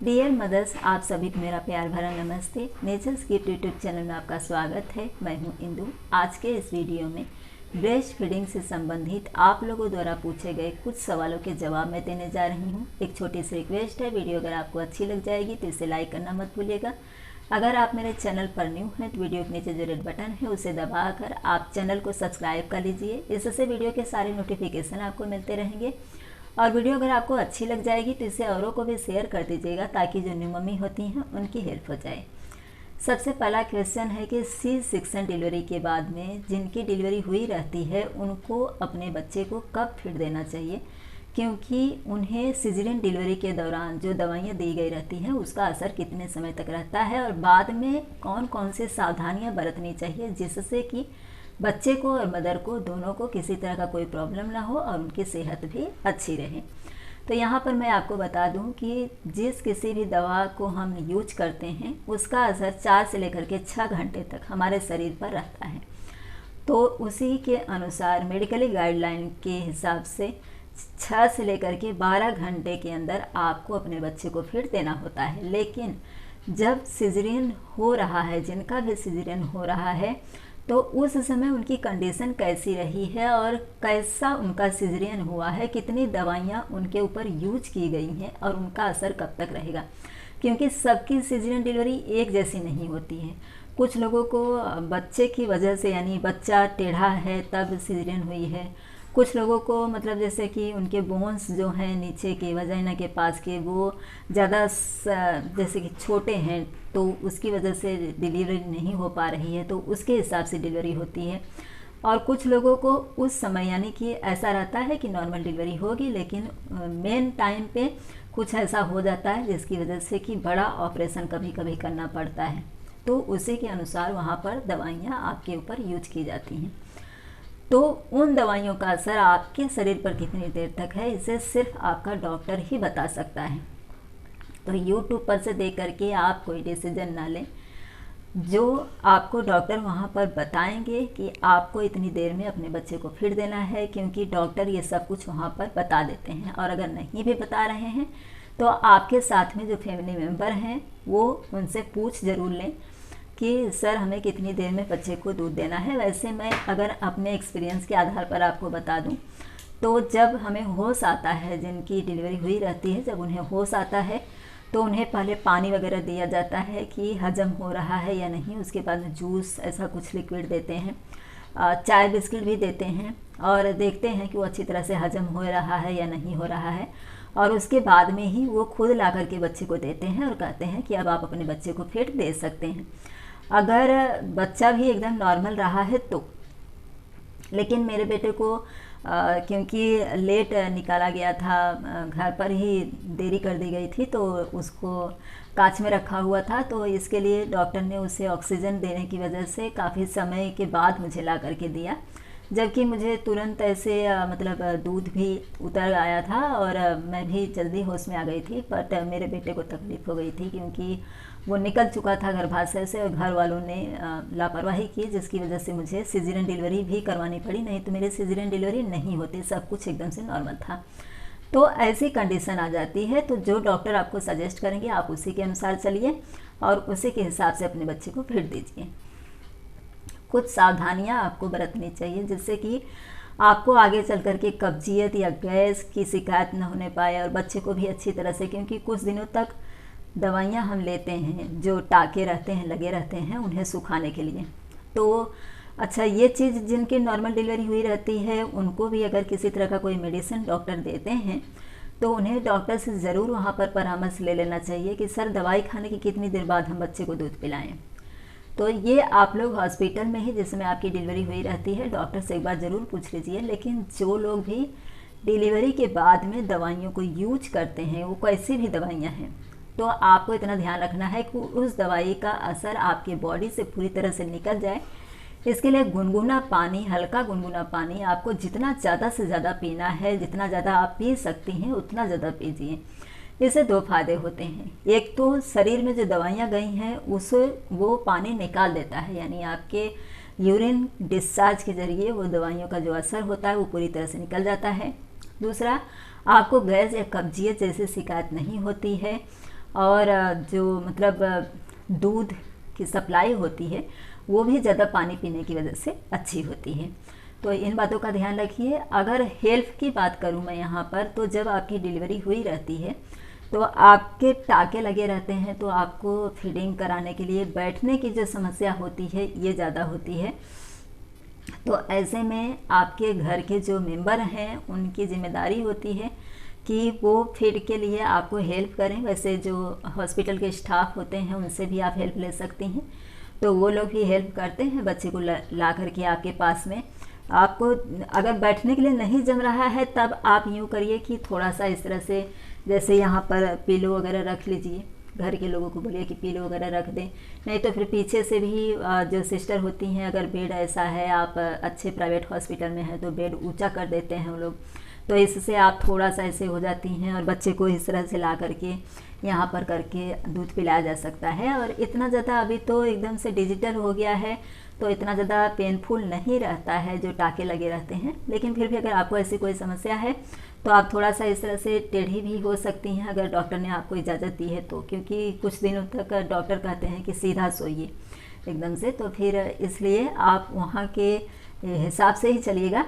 Dear mother's, आप सभी को मेरा प्यार भरा नमस्ते। नेचर्स गिफ्ट यूट्यूब चैनल में आपका स्वागत है। मैं हूं इंदु। आज के इस वीडियो में ब्रेस्ट फीडिंग से संबंधित आप लोगों द्वारा पूछे गए कुछ सवालों के जवाब मैं देने जा रही हूं। एक छोटी सी रिक्वेस्ट है, वीडियो अगर आपको अच्छी लग जाएगी तो इसे लाइक करना मत भूलिएगा। अगर आप मेरे चैनल पर न्यू हैं तो वीडियो के नीचे जो रेड बटन है उसे दबाकर आप चैनल को सब्सक्राइब कर लीजिए। इससे वीडियो के सारे नोटिफिकेशन आपको मिलते रहेंगे। और वीडियो अगर आपको अच्छी लग जाएगी तो इसे औरों को भी शेयर कर दीजिएगा ताकि जो न्यू मम्मी होती हैं उनकी हेल्प हो जाए। सबसे पहला क्वेश्चन है कि सी सेक्शन डिलीवरी के बाद में जिनकी डिलीवरी हुई रहती है उनको अपने बच्चे को कब फीड देना चाहिए, क्योंकि उन्हें सिजेरियन डिलीवरी के दौरान जो दवाइयाँ दी गई रहती हैं उसका असर कितने समय तक रहता है और बाद में कौन कौन से सावधानियाँ बरतनी चाहिए जिससे कि बच्चे को और मदर को दोनों को किसी तरह का कोई प्रॉब्लम ना हो और उनकी सेहत भी अच्छी रहे। तो यहाँ पर मैं आपको बता दूँ कि जिस किसी भी दवा को हम यूज करते हैं उसका असर 4 से लेकर के 6 घंटे तक हमारे शरीर पर रहता है। तो उसी के अनुसार मेडिकली गाइडलाइन के हिसाब से 6 से लेकर के 12 घंटे के अंदर आपको अपने बच्चे को फीड देना होता है। लेकिन जब सिजेरियन हो रहा है, जिनका भी सिजेरियन हो रहा है, तो उस समय उनकी कंडीशन कैसी रही है और कैसा उनका सिजेरियन हुआ है, कितनी दवाइयाँ उनके ऊपर यूज की गई हैं और उनका असर कब तक रहेगा, क्योंकि सबकी सिजेरियन डिलीवरी एक जैसी नहीं होती है। कुछ लोगों को बच्चे की वजह से, यानी बच्चा टेढ़ा है तब सिजेरियन हुई है। कुछ लोगों को मतलब जैसे कि उनके बोन्स जो हैं नीचे के वजाइना के पास के वो ज़्यादा जैसे कि छोटे हैं तो उसकी वजह से डिलीवरी नहीं हो पा रही है, तो उसके हिसाब से डिलीवरी होती है। और कुछ लोगों को उस समय यानी कि ऐसा रहता है कि नॉर्मल डिलीवरी होगी, लेकिन मेन टाइम पे कुछ ऐसा हो जाता है जिसकी वजह से कि बड़ा ऑपरेशन कभी कभी करना पड़ता है। तो उसी के अनुसार वहाँ पर दवाइयाँ आपके ऊपर यूज की जाती हैं। तो उन दवाइयों का असर आपके शरीर पर कितनी देर तक है इसे सिर्फ आपका डॉक्टर ही बता सकता है। तो यूट्यूब पर से देख करके आप कोई डिसीजन ना लें। जो आपको डॉक्टर वहाँ पर बताएंगे कि आपको इतनी देर में अपने बच्चे को फीड देना है, क्योंकि डॉक्टर ये सब कुछ वहाँ पर बता देते हैं। और अगर नहीं भी बता रहे हैं तो आपके साथ में जो फैमिली मेम्बर हैं वो उनसे पूछ ज़रूर लें कि सर हमें कितनी देर में बच्चे को दूध देना है। वैसे मैं अगर अपने एक्सपीरियंस के आधार पर आपको बता दूं तो जब हमें होश आता है, जिनकी डिलीवरी हुई रहती है, जब उन्हें होश आता है तो उन्हें पहले पानी वगैरह दिया जाता है कि हजम हो रहा है या नहीं। उसके बाद जूस ऐसा कुछ लिक्विड देते हैं, चाय बिस्किट भी देते हैं और देखते हैं कि वो अच्छी तरह से हजम हो रहा है या नहीं हो रहा है। और उसके बाद में ही वो खुद ला करके बच्चे को देते हैं और कहते हैं कि अब आप अपने बच्चे को फीड दे सकते हैं। अगर बच्चा भी एकदम नॉर्मल रहा है तो। लेकिन मेरे बेटे को क्योंकि लेट निकाला गया था, घर पर ही देरी कर दी गई थी, तो उसको कांच में रखा हुआ था, तो इसके लिए डॉक्टर ने उसे ऑक्सीजन देने की वजह से काफ़ी समय के बाद मुझे ला करके दिया, जबकि मुझे तुरंत ऐसे मतलब दूध भी उतर आया था और मैं भी जल्दी होश में आ गई थी। बट मेरे बेटे को तकलीफ़ हो गई थी क्योंकि वो निकल चुका था गर्भाशय से और घर वालों ने लापरवाही की, जिसकी वजह से मुझे सिजेरियन डिलीवरी भी करवानी पड़ी। नहीं तो मेरी सिजेरियन डिलीवरी नहीं होती, सब कुछ एकदम से नॉर्मल था। तो ऐसी कंडीशन आ जाती है, तो जो डॉक्टर आपको सजेस्ट करेंगे आप उसी के अनुसार चलिए और उसी के हिसाब से अपने बच्चे को फीड दीजिए। कुछ सावधानियां आपको बरतनी चाहिए जिससे कि आपको आगे चल कर के कब्जियत या गैस की शिकायत न होने पाए और बच्चे को भी अच्छी तरह से, क्योंकि कुछ दिनों तक दवाइयां हम लेते हैं, जो टाके रहते हैं लगे रहते हैं उन्हें सुखाने के लिए। तो अच्छा, ये चीज़ जिनकी नॉर्मल डिलीवरी हुई रहती है उनको भी अगर किसी तरह का कोई मेडिसिन डॉक्टर देते हैं तो उन्हें डॉक्टर से ज़रूर वहाँ पर परामर्श ले लेना चाहिए कि सर दवाई खाने की कितनी देर बाद हम बच्चे को दूध पिलाएं। तो ये आप लोग हॉस्पिटल में ही जिसमें आपकी डिलीवरी हुई रहती है डॉक्टर से एक बार ज़रूर पूछ लीजिए। लेकिन जो लोग भी डिलीवरी के बाद में दवाइयों को यूज करते हैं, वो कैसी भी दवाइयाँ हैं, तो आपको इतना ध्यान रखना है कि उस दवाई का असर आपके बॉडी से पूरी तरह से निकल जाए। इसके लिए गुनगुना पानी, हल्का गुनगुना पानी आपको जितना ज़्यादा से ज़्यादा पीना है, जितना ज़्यादा आप पी सकती हैं उतना ज़्यादा पीजिए। इससे 2 फायदे होते हैं। एक तो शरीर में जो दवाइयाँ गई हैं उसे वो पानी निकाल देता है, यानी आपके यूरिन डिस्चार्ज के ज़रिए वो दवाइयों का जो असर होता है वो पूरी तरह से निकल जाता है। दूसरा, आपको गैस या कब्जियत जैसी शिकायत नहीं होती है और जो मतलब दूध की सप्लाई होती है वो भी ज़्यादा पानी पीने की वजह से अच्छी होती है। तो इन बातों का ध्यान रखिए। अगर हेल्थ की बात करूं मैं यहाँ पर, तो जब आपकी डिलीवरी हुई रहती है तो आपके टाके लगे रहते हैं, तो आपको फीडिंग कराने के लिए बैठने की जो समस्या होती है ये ज़्यादा होती है। तो ऐसे में आपके घर के जो मेंबर हैं उनकी जिम्मेदारी होती है कि वो फीड के लिए आपको हेल्प करें। वैसे जो हॉस्पिटल के स्टाफ होते हैं उनसे भी आप हेल्प ले सकती हैं, तो वो लोग भी हेल्प करते हैं बच्चे को ला करके आपके पास में। आपको अगर बैठने के लिए नहीं जम रहा है तब आप यूँ करिए कि थोड़ा सा इस तरह से, जैसे यहाँ पर पिलो वगैरह रख लीजिए, घर के लोगों को बोलिए कि पिलो वगैरह रख दें। नहीं तो फिर पीछे से भी जो सिस्टर होती हैं, अगर बेड ऐसा है, आप अच्छे प्राइवेट हॉस्पिटल में हैं तो बेड ऊंचा कर देते हैं वो लोग, तो इससे आप थोड़ा सा ऐसे हो जाती हैं और बच्चे को इस तरह से ला करके यहाँ पर करके दूध पिलाया जा सकता है। और इतना ज़्यादा अभी तो एकदम से डिजिटल हो गया है तो इतना ज़्यादा पेनफुल नहीं रहता है जो टाके लगे रहते हैं। लेकिन फिर भी अगर आपको ऐसी कोई समस्या है तो आप थोड़ा सा इस तरह से टेढ़ी भी हो सकती हैं अगर डॉक्टर ने आपको इजाज़त दी है तो, क्योंकि कुछ दिनों तक डॉक्टर कहते हैं कि सीधा सोइए एकदम से, तो फिर इसलिए आप वहाँ के हिसाब से ही चलिएगा।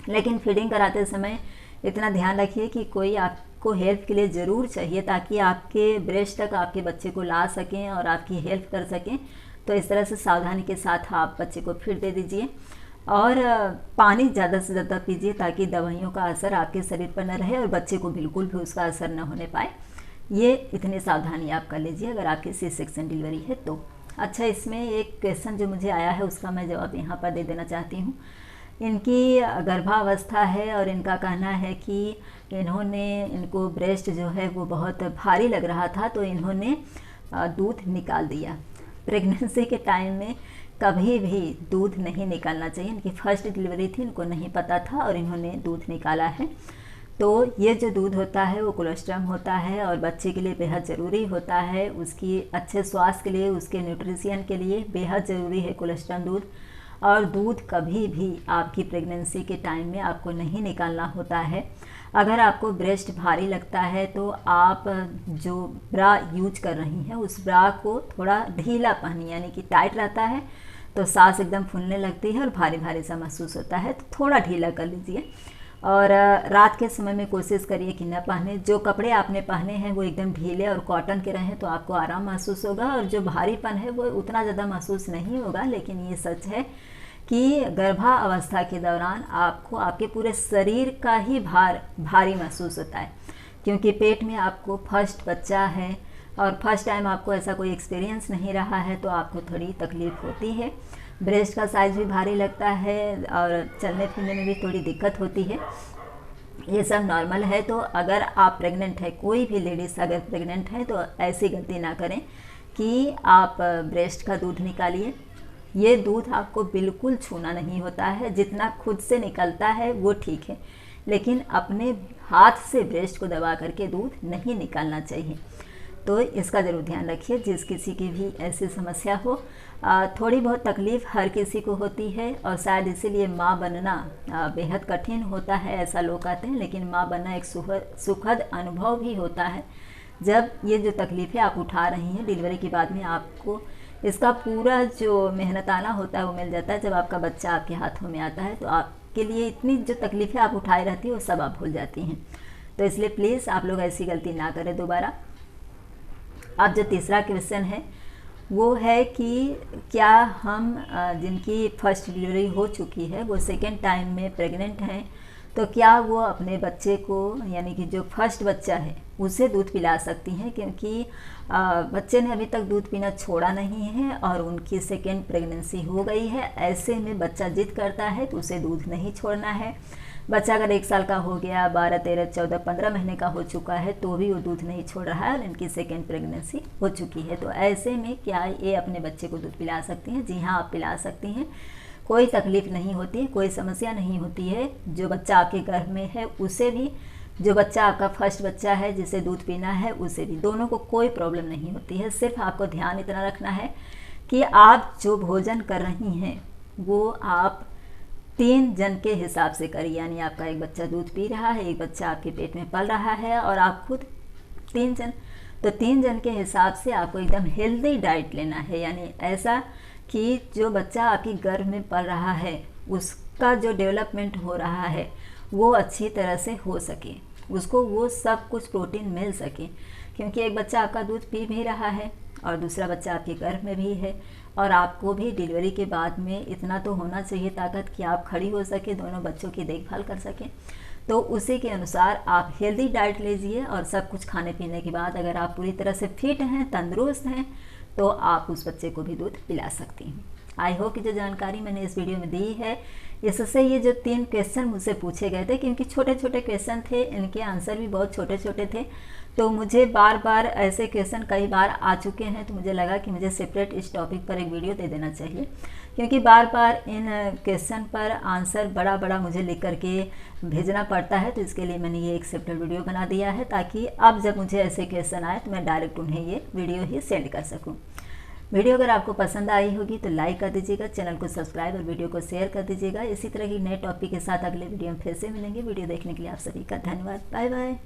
लेकिन फीडिंग कराते समय इतना ध्यान रखिए कि कोई आपको हेल्प के लिए ज़रूर चाहिए ताकि आपके ब्रेस्ट तक आपके बच्चे को ला सकें और आपकी हेल्प कर सकें। तो इस तरह से सावधानी के साथ आप बच्चे को फीड दे दीजिए और पानी ज़्यादा से ज़्यादा पीजिए ताकि दवाइयों का असर आपके शरीर पर न रहे और बच्चे को बिल्कुल भी उसका असर न होने पाए। ये इतनी सावधानी आप कर लीजिए अगर आपकी सी सेक्शन डिलीवरी है तो। अच्छा, इसमें एक क्वेश्चन जो मुझे आया है उसका मैं जवाब यहाँ पर दे देना चाहती हूँ। इनकी गर्भावस्था है और इनका कहना है कि इनको ब्रेस्ट जो है वो बहुत भारी लग रहा था तो इन्होंने दूध निकाल दिया। प्रेगनेंसी के टाइम में कभी भी दूध नहीं निकालना चाहिए। इनकी फर्स्ट डिलीवरी थी, इनको नहीं पता था और इन्होंने दूध निकाला है। तो ये जो दूध होता है वो कोलेस्ट्रॉल होता है और बच्चे के लिए बेहद ज़रूरी होता है, उसकी अच्छे स्वास्थ्य के लिए, उसके न्यूट्रिशन के लिए बेहद ज़रूरी है कोलेस्ट्रॉल दूध। और दूध कभी भी आपकी प्रेगनेंसी के टाइम में आपको नहीं निकालना होता है। अगर आपको ब्रेस्ट भारी लगता है तो आप जो ब्रा यूज कर रही हैं उस ब्रा को थोड़ा ढीला पहनिए, यानी कि टाइट रहता है तो सांस एकदम फूलने लगती है और भारी भारी सा महसूस होता है, तो थोड़ा ढीला कर लीजिए। और रात के समय में कोशिश करिए कि न पहने, जो कपड़े आपने पहने हैं वो एकदम ढीले और कॉटन के रहें तो आपको आराम महसूस होगा और जो भारीपन है वो उतना ज़्यादा महसूस नहीं होगा। लेकिन ये सच है कि गर्भावस्था के दौरान आपको आपके पूरे शरीर का ही भारी महसूस होता है, क्योंकि पेट में आपको फर्स्ट बच्चा है और फर्स्ट टाइम आपको ऐसा कोई एक्सपीरियंस नहीं रहा है तो आपको थोड़ी तकलीफ़ होती है। ब्रेस्ट का साइज़ भी भारी लगता है और चलने फिरने में भी थोड़ी दिक्कत होती है, ये सब नॉर्मल है। तो अगर आप प्रेग्नेंट है, कोई भी लेडीज़ अगर प्रेग्नेंट है तो ऐसी गलती ना करें कि आप ब्रेस्ट का दूध निकालिए। ये दूध आपको बिल्कुल छूना नहीं होता है, जितना खुद से निकलता है वो ठीक है, लेकिन अपने हाथ से ब्रेस्ट को दबा करके दूध नहीं निकालना चाहिए। तो इसका ज़रूर ध्यान रखिए। जिस किसी की भी ऐसी समस्या हो, थोड़ी बहुत तकलीफ़ हर किसी को होती है और शायद इसीलिए माँ बनना बेहद कठिन होता है, ऐसा लोग कहते हैं। लेकिन माँ बनना एक सुखद अनुभव भी होता है। जब ये जो तकलीफ़ें आप उठा रही हैं डिलीवरी के बाद में, आपको इसका पूरा जो मेहनताना होता है वो मिल जाता है। जब आपका बच्चा आपके हाथों में आता है तो आपके लिए इतनी जो तकलीफ़ें आप उठाए रहती हैं वो सब आप भूल जाती हैं। तो इसलिए प्लीज़ आप लोग ऐसी गलती ना करें दोबारा। अब जो तीसरा क्वेश्चन है वो है कि क्या हम जिनकी फर्स्ट डिलीवरी हो चुकी है वो सेकेंड टाइम में प्रेग्नेंट हैं तो क्या वो अपने बच्चे को, यानी कि जो फर्स्ट बच्चा है उसे दूध पिला सकती हैं, क्योंकि बच्चे ने अभी तक दूध पीना छोड़ा नहीं है और उनकी सेकेंड प्रेगनेंसी हो गई है। ऐसे में बच्चा जिद करता है तो उसे दूध नहीं छोड़ना है। बच्चा अगर 1 साल का हो गया, 12, 13, 14, 15 महीने का हो चुका है तो भी वो दूध नहीं छोड़ रहा है और इनकी सेकेंड प्रेगनेंसी हो चुकी है। तो ऐसे में क्या ये अपने बच्चे को दूध पिला सकती हैं? जी हाँ, आप पिला सकती हैं। कोई तकलीफ़ नहीं होती है, कोई समस्या नहीं होती है। जो बच्चा आपके गर्भ में है उसे भी, जो बच्चा आपका फर्स्ट बच्चा है जिसे दूध पीना है उसे भी, दोनों को कोई प्रॉब्लम नहीं होती है। सिर्फ आपको ध्यान इतना रखना है कि आप जो भोजन कर रही हैं वो आप 3 जन के हिसाब से करिए। यानी आपका एक बच्चा दूध पी रहा है, एक बच्चा आपके पेट में पल रहा है और आप खुद 3 जन, तो 3 जन के हिसाब से आपको एकदम हेल्दी डाइट लेना है, यानी ऐसा कि जो बच्चा आपकी गर्भ में पल रहा है उसका जो डेवलपमेंट हो रहा है वो अच्छी तरह से हो सके, उसको वो सब कुछ प्रोटीन मिल सके। क्योंकि एक बच्चा आपका दूध पी भी रहा है और दूसरा बच्चा आपके गर्भ में भी है, और आपको भी डिलीवरी के बाद में इतना तो होना चाहिए ताकत कि आप खड़ी हो सके, दोनों बच्चों की देखभाल कर सकें। तो उसी के अनुसार आप हेल्दी डाइट लीजिए, और सब कुछ खाने पीने के बाद अगर आप पूरी तरह से फिट हैं, तंदुरुस्त हैं, तो आप उस बच्चे को भी दूध पिला सकती हैं। आई होप कि जो जानकारी मैंने इस वीडियो में दी है इससे ये जो 3 क्वेश्चन मुझसे पूछे गए थे, क्योंकि छोटे छोटे क्वेश्चन थे, इनके आंसर भी बहुत छोटे छोटे थे, तो मुझे बार बार ऐसे क्वेश्चन कई बार आ चुके हैं, तो मुझे लगा कि मुझे सेपरेट इस टॉपिक पर एक वीडियो दे देना चाहिए। क्योंकि बार बार इन क्वेश्चन पर आंसर बड़ा बड़ा मुझे लिख करके भेजना पड़ता है, तो इसके लिए मैंने ये एक सेपरेट वीडियो बना दिया है, ताकि अब जब मुझे ऐसे क्वेश्चन आए तो मैं डायरेक्ट उन्हें ये वीडियो ही सेंड कर सकूँ। वीडियो अगर आपको पसंद आई होगी तो लाइक कर दीजिएगा, चैनल को सब्सक्राइब और वीडियो को शेयर कर दीजिएगा। इसी तरह की नए टॉपिक के साथ अगले वीडियो में फिर से मिलेंगे। वीडियो देखने के लिए आप सभी का धन्यवाद। Bye bye.